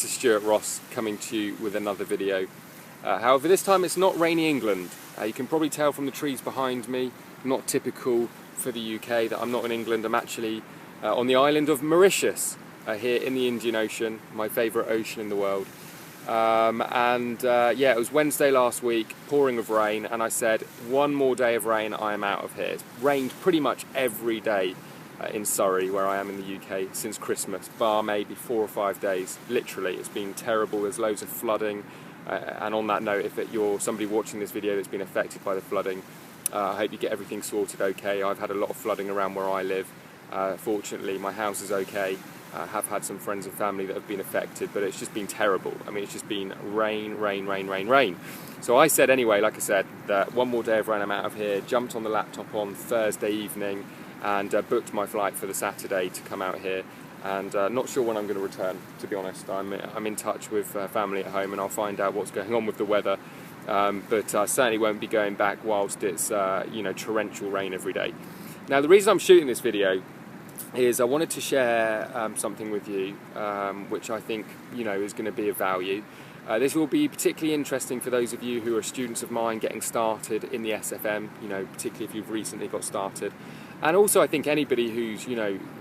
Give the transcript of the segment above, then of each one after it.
This is Stuart Ross coming to you with another video. However, this time it's not rainy England. You can probably tell from the trees behind me, not typical for the UK that I'm not in England. I'm actually on the island of Mauritius, here in the Indian Ocean, my favourite ocean in the world. Yeah, it was Wednesday last week, pouring of rain, and I said, one more day of rain, I am out of here. It's rained pretty much every day in Surrey, where I am in the UK, since Christmas, bar maybe 4 or 5 days. Literally, it's been terrible. There's loads of flooding, and on that note, if you're somebody watching this video that's been affected by the flooding, I hope you get everything sorted okay. I've had a lot of flooding around where I live. Fortunately, my house is okay. I have had some friends and family that have been affected, but it's just been terrible. I mean, it's just been rain, rain, rain, rain, rain. So I said anyway, like I said, that one more day of rain, I'm out of here. Jumped on the laptop on Thursday evening and booked my flight for the Saturday to come out here. And not sure when I'm going to return, to be honest. I'm in touch with family at home, and I'll find out what's going on with the weather. But I certainly won't be going back whilst it's torrential rain every day. Now, the reason I'm shooting this video is I wanted to share something with you, which I think is going to be of value. This will be particularly interesting for those of you who are students of mine getting started in the SFM, particularly if you've recently got started. And also I think anybody who's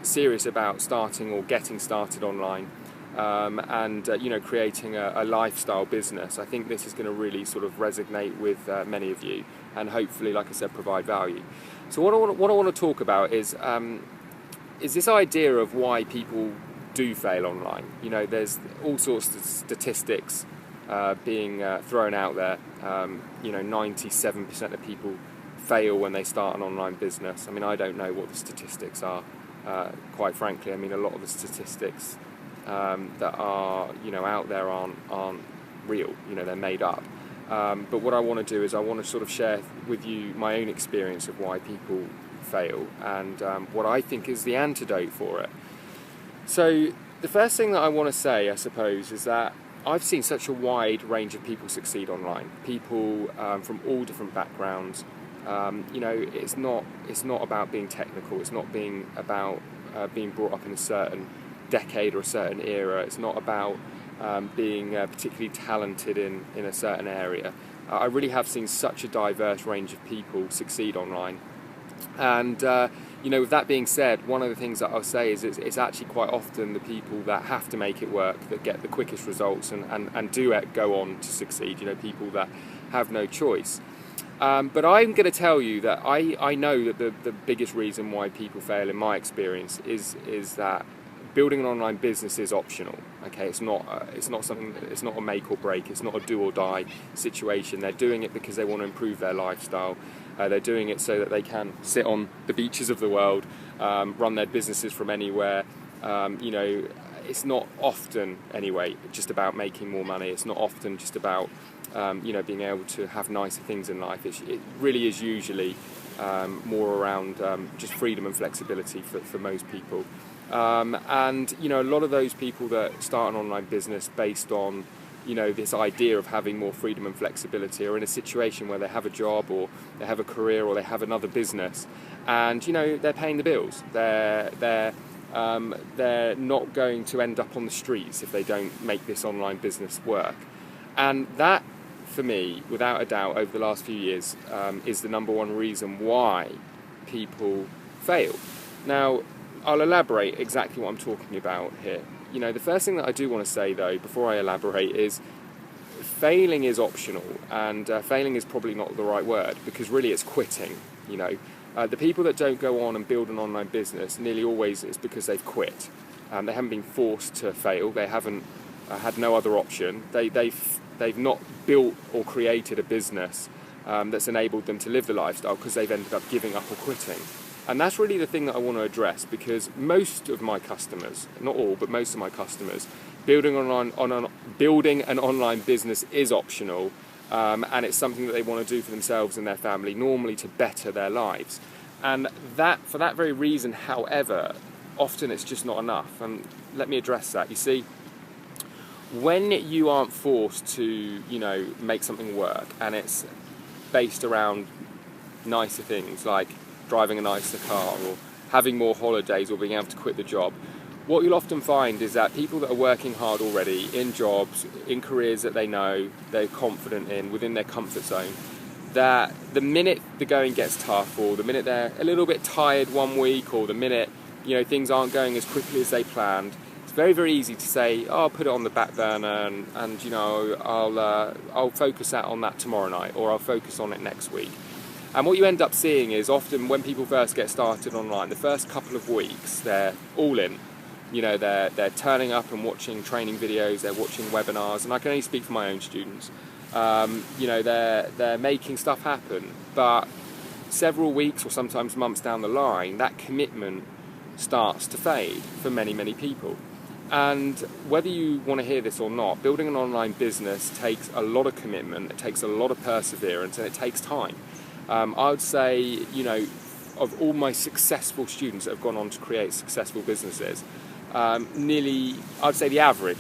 serious about starting or getting started online and creating a lifestyle business. I think this is going to really sort of resonate with many of you, and hopefully, like I said, provide value. So what I want to talk about is this idea of why people do fail online. There's all sorts of statistics being thrown out there. 97% of people fail when they start an online business. I mean, I don't know what the statistics are, quite frankly. I mean, a lot of the statistics that are out there aren't real. They're made up. But what I want to do is I want to sort of share with you my own experience of why people fail and what I think is the antidote for it. So the first thing that I want to say, I suppose, is that I've seen such a wide range of people succeed online. People from all different backgrounds. It's not about being technical. It's not about being brought up in a certain decade or a certain era. It's not about being particularly talented in a certain area. I really have seen such a diverse range of people succeed online. And with that being said, one of the things that I'll say is it's actually quite often the people that have to make it work that get the quickest results and do go on to succeed. People that have no choice. But I'm going to tell you that I know that the biggest reason why people fail, in my experience, is that building an online business is optional. Okay, it's not something. It's not a make or break. It's not a do or die situation. They're doing it because they want to improve their lifestyle. They're doing it so that they can sit on the beaches of the world, run their businesses from anywhere. It's not often, anyway, just about making more money. It's not often just about being able to have nicer things in life. It really is usually more around just freedom and flexibility for most people. A lot of those people that start an online business based on this idea of having more freedom and flexibility are in a situation where they have a job or they have a career or they have another business, and they're paying the bills. They're not going to end up on the streets if they don't make this online business work. And that, for me, without a doubt, over the last few years, is the number one reason why people fail. Now, I'll elaborate exactly what I'm talking about here. The first thing that I do want to say, though, before I elaborate, is failing is optional, and failing is probably not the right word, because really it's quitting. The people that don't go on and build an online business, nearly always it's because they've quit. They haven't been forced to fail. They haven't had no other option. They've not built or created a business that's enabled them to live the lifestyle because they've ended up giving up or quitting. And that's really the thing that I want to address, because most of my customers, not all, but most of my customers, building an online business is optional, and it's something that they want to do for themselves and their family, normally to better their lives. And that, for that very reason, however, often it's just not enough. And let me address that. You see, when you aren't forced to, make something work, and it's based around nicer things like driving a nicer car or having more holidays or being able to quit the job, what you'll often find is that people that are working hard already in jobs, in careers that they know, they're confident in, within their comfort zone, that the minute the going gets tough, or the minute they're a little bit tired one week, or the minute things aren't going as quickly as they planned, it's very, very easy to say, oh, I'll put it on the back burner and I'll focus on that tomorrow night, or I'll focus on it next week. And what you end up seeing is often when people first get started online, the first couple of weeks, they're all in. They're turning up and watching training videos, they're watching webinars, and I can only speak for my own students. They're making stuff happen, but several weeks or sometimes months down the line, that commitment starts to fade for many, many people. And whether you want to hear this or not, building an online business takes a lot of commitment, it takes a lot of perseverance, and it takes time. I would say, of all my successful students that have gone on to create successful businesses, I'd say the average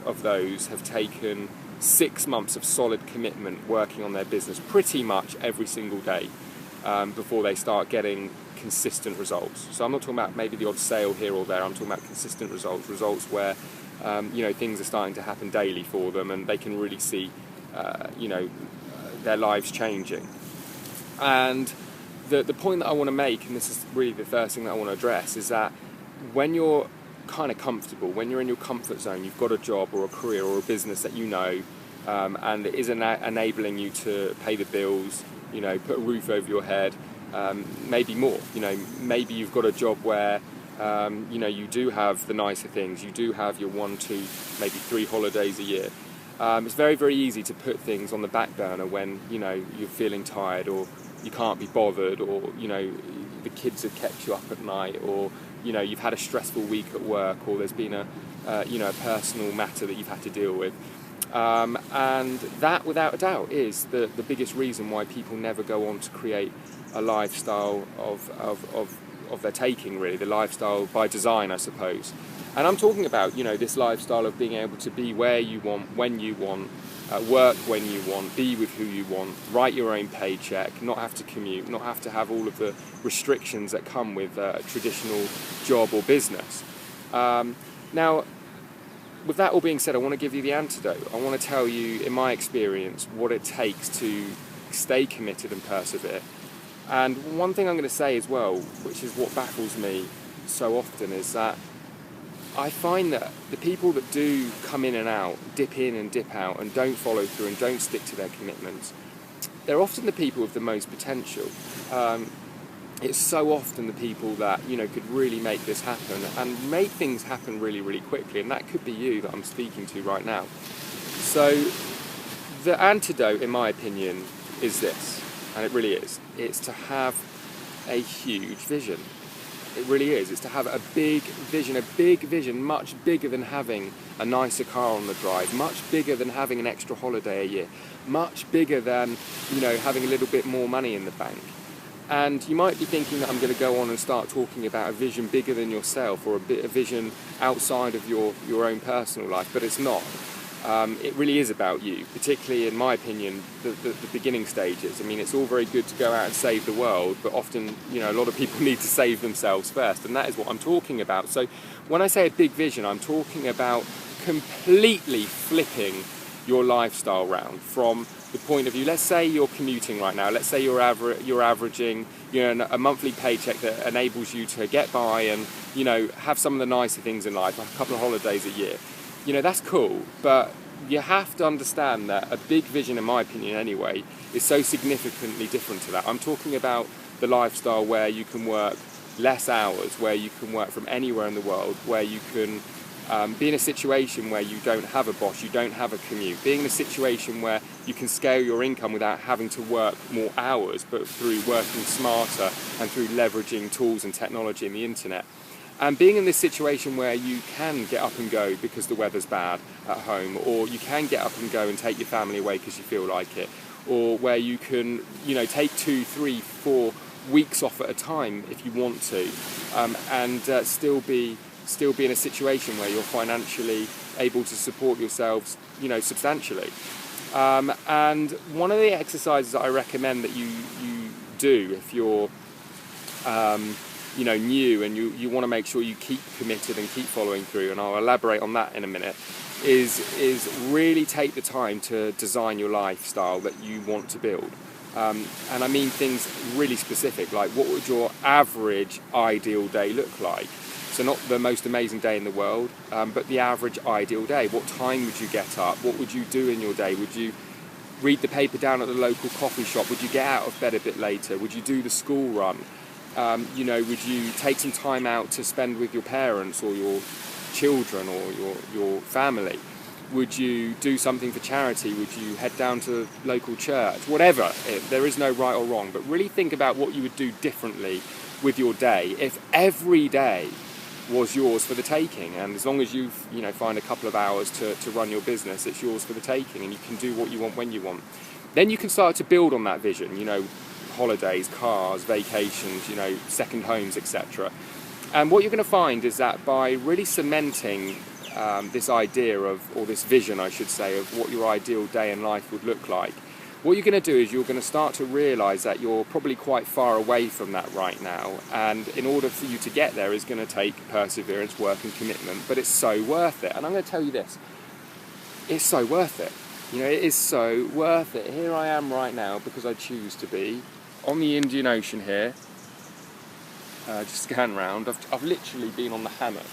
of those have taken 6 months of solid commitment working on their business pretty much every single day before they start getting consistent results. So I'm not talking about maybe the odd sale here or there, I'm talking about consistent results where things are starting to happen daily for them and they can really see their lives changing. And the point that I want to make, and this is really the first thing that I want to address, is that when you're kind of comfortable, when you're in your comfort zone, you've got a job or a career or a business that and it is enabling you to pay the bills, put a roof over your head, maybe more. Maybe you've got a job where you do have the nicer things, you do have your 1, 2, maybe 3 holidays a year. It's very, very easy to put things on the back burner when you're feeling tired, or you can't be bothered, or the kids have kept you up at night, or you've had a stressful week at work, or there's been a personal matter that you've had to deal with. And that, without a doubt, is the biggest reason why people never go on to create a lifestyle of their taking, really, the lifestyle by design, I suppose. And I'm talking about, this lifestyle of being able to be where you want, when you want, work when you want, be with who you want, write your own paycheck, not have to commute, not have to have all of the restrictions that come with a traditional job or business. Now, with that all being said, I want to give you the antidote. I want to tell you, in my experience, what it takes to stay committed and persevere. And one thing I'm going to say as well, which is what baffles me so often, is that I find that the people that do come in and out, dip in and dip out, and don't follow through and don't stick to their commitments, they're often the people with the most potential. It's so often the people that could really make this happen and make things happen really, really quickly, and that could be you that I'm speaking to right now. So the antidote, in my opinion, is this, and it really is. It's to have a huge vision. It really is. It's to have a big vision, much bigger than having a nicer car on the drive, much bigger than having an extra holiday a year, much bigger than having a little bit more money in the bank. And you might be thinking that I'm going to go on and start talking about a vision bigger than yourself, or a vision outside of your own personal life, but it's not. It really is about you, particularly in my opinion, the beginning stages. I mean, it's all very good to go out and save the world, but often, a lot of people need to save themselves first, and that is what I'm talking about. So when I say a big vision, I'm talking about completely flipping your lifestyle round from the point of view. Let's say you're commuting right now. Let's say you're averaging a monthly paycheck that enables you to get by and have some of the nicer things in life, a couple of holidays a year. That's cool, but you have to understand that a big vision, in my opinion anyway, is so significantly different to that. I'm talking about the lifestyle where you can work less hours, where you can work from anywhere in the world, where you can be in a situation where you don't have a boss, you don't have a commute, being in a situation where you can scale your income without having to work more hours, but through working smarter and through leveraging tools and technology and the internet. And being in this situation where you can get up and go because the weather's bad at home, or you can get up and go and take your family away because you feel like it, or where you can, take 2, 3, 4 weeks off at a time if you want to, and still be in a situation where you're financially able to support yourselves, substantially. And one of the exercises that I recommend that you do if you're new, and you want to make sure you keep committed and keep following through, and I'll elaborate on that in a minute, is really take the time to design your lifestyle that you want to build. And I mean things really specific, like what would your average ideal day look like? So not the most amazing day in the world, but the average ideal day. What time would you get up? What would you do in your day? Would you read the paper down at the local coffee shop? Would you get out of bed a bit later? Would you do the school run? Would you take some time out to spend with your parents or your children or your family? Would you do something for charity? Would you head down to local church? Whatever. There is no right or wrong, but really think about what you would do differently with your day if every day was yours for the taking. And as long as you find a couple of hours to run your business, it's yours for the taking, and you can do what you want when you want. Then you can start to build on that vision, holidays, cars, vacations, second homes, etc. And what you're going to find is that by really cementing this idea or this vision, I should say, of what your ideal day in life would look like, what you're going to do is you're going to start to realise that you're probably quite far away from that right now, and in order for you to get there is going to take perseverance, work and commitment, but it's so worth it. And I'm going to tell you this, it's so worth it. It is so worth it. Here I am right now, because I choose to be, on the Indian Ocean here, just scan round. I've literally been on the hammock.